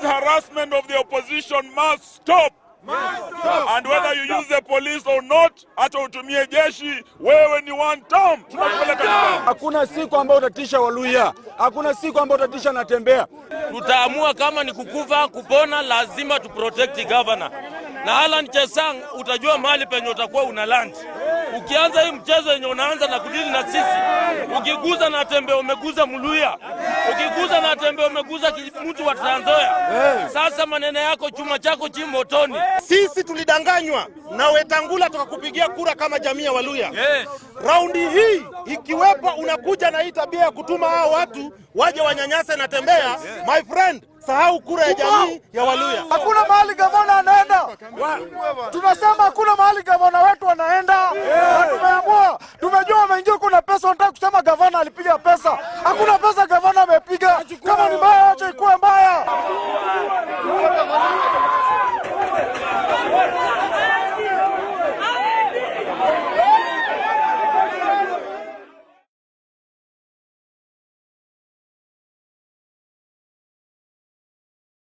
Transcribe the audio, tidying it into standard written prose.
harassment of the opposition must stop. And whether you use the police or not, hata utumie jeshi, wewe ni one term. Hakuna siku ambayo utatisha Waluhya. Hakuna siku ambayo utatisha Natembeya. Tutaamua kama ni kukufa kupona, lazima tu protect governor. Na Alan Chesang utajua mahali penye utakuwa una land. Ukianza hii mchezo yenye unaanza na kudili na sisi, ukiguza Natembeya umeguza Mluhya, ukiguza Natembeya umeguza mtu wa Trans Nzoia. Sasa maneno yako chuma chako chimotoni. Sisi tulidanganywa na Wetangula tukakupigia kura kama jamii ya Waluhya. Raundi hii ikiwepo unakuja na hii tabia ya kutuma hao watu waje wanyanyase Natembeya, my friend, sahau kura ya jamii ya Waluhya. Hakuna mahali gavana anaenda. Tunasema hakuna mahali gavana wetu anaenda. Tumeamua, tumejua wameingia kuna pesa, wanataka kusema gavana alipiga pesa. Hakuna pesa gavana amepiga. Kama ni mbaya acha ikuwe